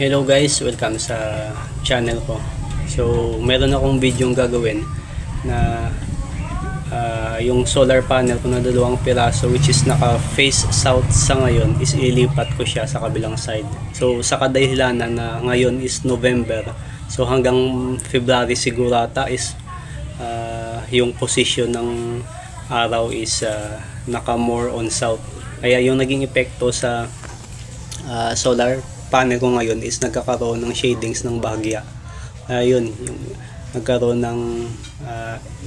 Hello guys, welcome sa channel ko. So, meron akong video gagawin na yung solar panel ko na 2 piraso which is naka face south sa ngayon is ilipat ko siya sa kabilang side. So, sa kadahilanan na ngayon is November. So, hanggang February siguro ata is yung position ng araw is naka more on south. Kaya yung naging epekto sa solar panel ko ngayon is nagkakaroon ng shadings ng bahagya. Yun, yung nagkaroon ng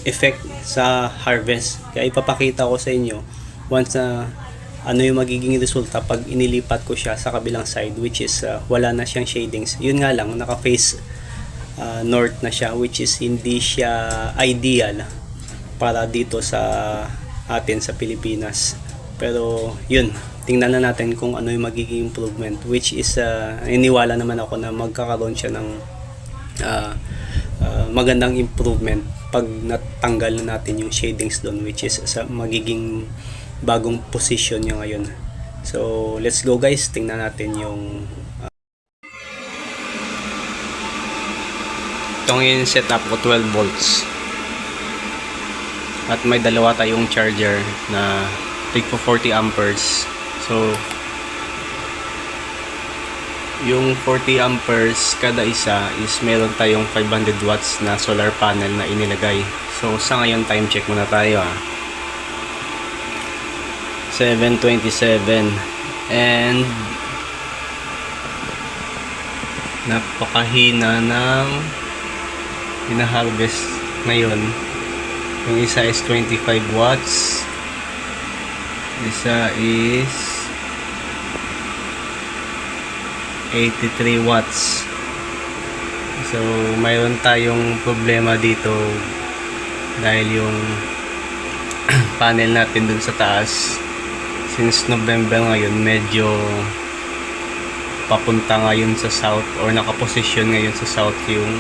effect sa harvest. Kaya ipapakita ko sa inyo once na ano yung magiging resulta pag inilipat ko siya sa kabilang side, which is wala na siyang shadings. Yun nga lang, naka-face north na siya, which is hindi siya ideal para dito sa atin sa Pilipinas. Pero yun, tingnan na natin kung ano yung magiging improvement, which is iniwala naman ako na magkakaroon siya ng magandang improvement pag natanggal na natin yung shadings doon, which is sa magiging bagong position niya ngayon. So let's go guys, tingnan natin yung itong yung setup ko 12 volts at may dalawa tayong charger na tig po 40 amperes. So yung 40 amperes kada isa is meron tayong 500 watts na solar panel na inilagay. So sa ngayon time check muna tayo 7:27 and napakahina ng hina-harvest ngayon. Yung isa is 25 watts, isa is 83 watts. So mayroon tayong problema dito dahil yung panel natin dun sa taas since November ngayon medyo papunta ngayon sa south or nakaposisyon ngayon sa south yung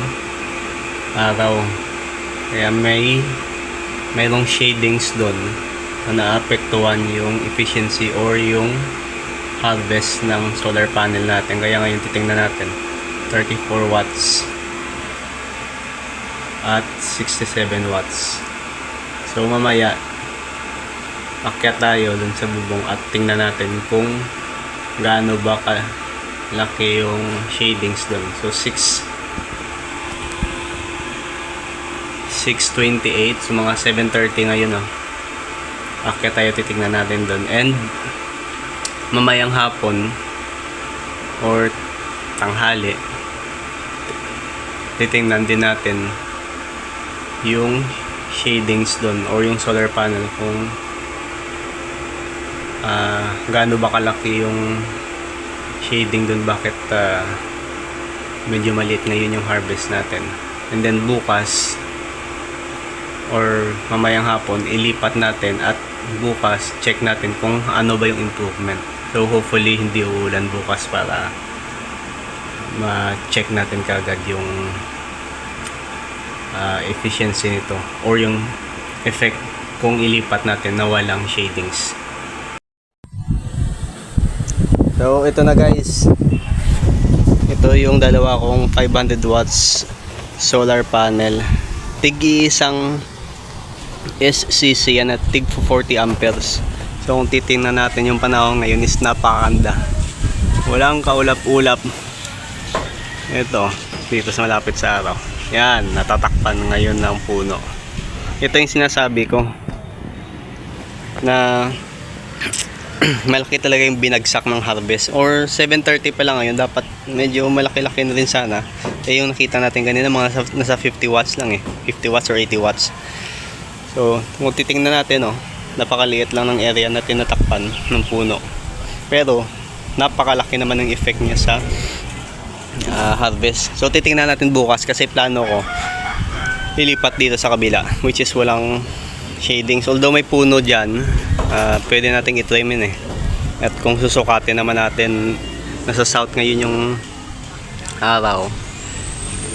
araw, kaya mayroong shadings doon na naapektuhan yung efficiency or yung harvest ng solar panel natin. Kaya ngayon titingnan natin 34 watts at 67 watts. So mamaya akyat tayo dun sa bubong at tingnan natin kung gaano ba kalaki yung shadings dun. So 6:28, so mga 7:30 ngayon akyat tayo, titingnan natin dun, and mamayang hapon or tanghali titingnan din natin yung shadings doon or yung solar panel kung gaano ba kalaki yung shading doon, bakit medyo maliit ngayon yung harvest natin. And then bukas or mamayang hapon ilipat natin at bukas check natin kung ano ba yung improvement. So hopefully hindi uulan bukas para ma-check natin kagad yung efficiency nito or yung effect kung ilipat natin na walang shadings. So ito na guys, ito yung dalawa kong 500 watts solar panel, tig isang SCC yan at tig 40 amperes. So kung titingnan natin yung panahon ngayon is napakaganda, walang kaulap-ulap. Ito dito sa malapit sa araw, yan, natatakpan ngayon ng puno. Ito yung sinasabi ko na malaki talaga yung binagsak ng harvest. Or 7:30 pa lang ngayon, dapat medyo malaki-laki na rin sana. Yung nakita natin kanina mga nasa 50 watts lang 50 watts or 80 watts. So kung titingnan natin napakaliit lang ng area na tinatakpan ng puno, pero napakalaki naman ng effect niya sa harvest. So titingnan natin bukas kasi plano ko lilipat dito sa kabila, which is walang shadings. Although may puno dyan, pwede natin i-trim yun at kung susukatin naman natin nasa south ngayon yung araw,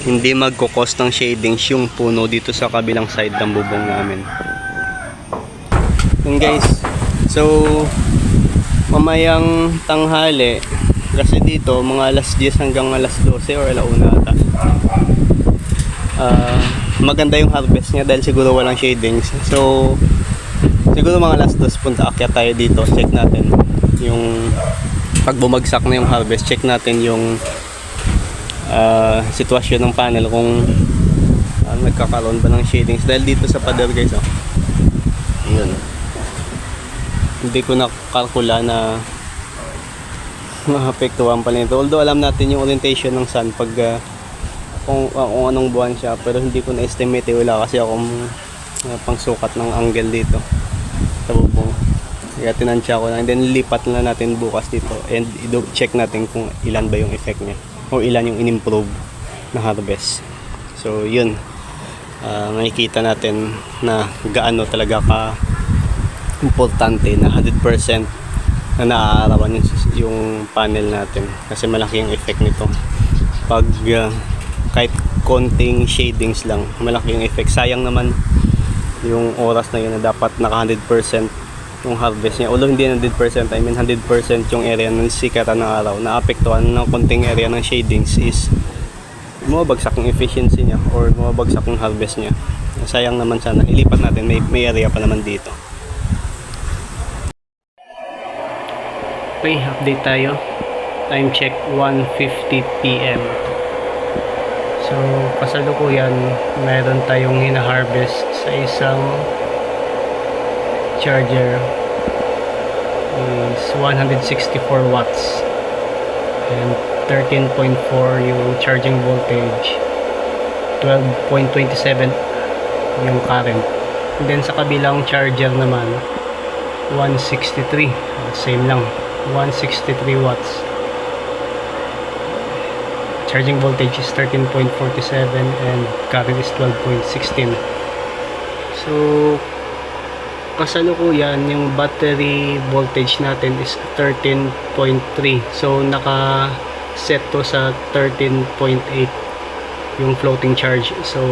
hindi magkukos ng shadings yung puno dito sa kabilang side ng bubong namin. And guys, so mamayang tanghali Kasi dito, mga alas 10 hanggang alas 12 or alauna ata. Maganda yung harvest niya dahil siguro walang shadings. So, siguro mga alas 2 punta akyat tayo dito. Check natin yung pag bumagsak na yung harvest. Check natin yung sitwasyon ng panel kung nagkakaroon ba ng shadings. Dahil dito sa pader guys, yun. Hindi ko nakalkula na maapektuhan pala nito. Although alam natin yung orientation ng sun pag kung anong buwan siya, pero hindi ko na-estimate wala kasi akong pangsukat ng angle dito sa bubong. Kaya tinansya ko na, and then lipat na natin bukas dito and check natin kung ilan ba yung effect niya o ilan yung in-improve na harvest. So yun, makikita natin na gaano talaga ka importante na 100% na naaarawan yung panel natin kasi malaki yung effect nito pag kahit konting shadings lang, malaki yung effect. Sayang naman yung oras na yun na dapat naka 100% yung harvest niya, although hindi 100%, I mean 100% yung area ng sikatan ng araw. Naapektuhan ng konting area ng shadings is bumabagsak yung efficiency niya or bumabagsak yung harvest niya. Sayang naman, sana ilipat natin, may area pa naman dito. Okay, update tayo. Time check 1:50 PM. So, kasalukuyan mayroon tayong hina-harvest sa isang charger is 164 watts and 13.4 yung charging voltage, 12.27 yung current. And then sa kabilang charger naman 163, same lang, 163 watts. Charging voltage is 13.47 and current is 12.16. So kasalukuyan yung battery voltage natin is 13.3. So naka set to sa 13.8 yung floating charge. So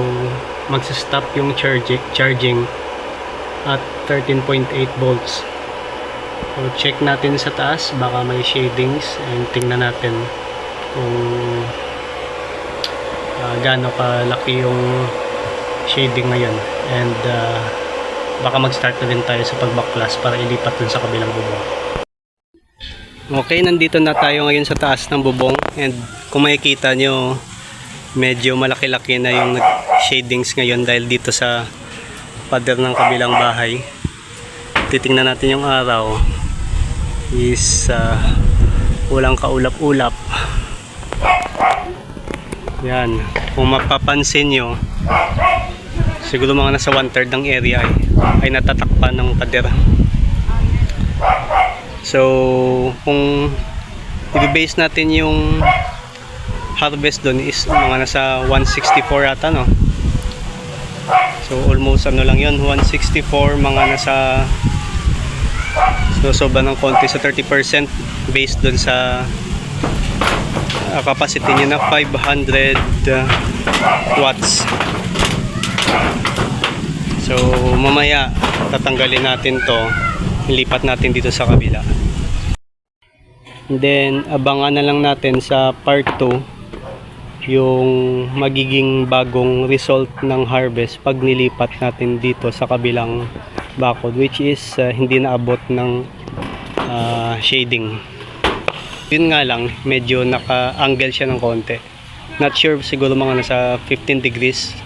magsa-stop yung charging at 13.8 volts. So check natin sa taas, baka may shadings, and tingnan natin kung gaano kalaki yung shading ngayon, and baka mag-start na din tayo sa pagbaklas para ilipat dun sa kabilang bubong. Okay, nandito na tayo ngayon sa taas ng bubong, and kung makikita nyo medyo malaki-laki na yung shadings ngayon dahil dito sa pader ng kabilang bahay. Titingnan natin yung araw is walang kaulap-ulap. Yan, kung mapapansin nyo, siguro mga nasa 1/3 ng area ay natatakpan ng pader. So kung i-base natin yung harvest doon is mga nasa 164 ata, no? So almost ano lang yun, 164, mga nasa sobra ng konti sa 30% based doon sa capacity niya na 500 watts. So mamaya tatanggalin natin to, ilipat natin dito sa kabila. And then abangan na lang natin sa part 2 yung magiging bagong result ng harvest pag nilipat natin dito sa kabilang bakod, which is hindi naabot ng shading. Yun nga lang, medyo naka-angle siya ng konti. Not sure, siguro mga nasa 15 degrees,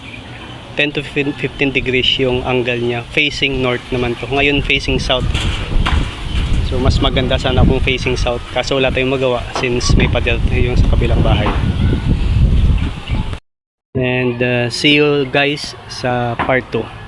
10 to 15 degrees yung angle niya. Facing north naman to, ngayon facing south. So mas maganda sana kung facing south, kaso wala tayong magawa since may pader yung sa kabilang bahay. And see you guys sa part 2.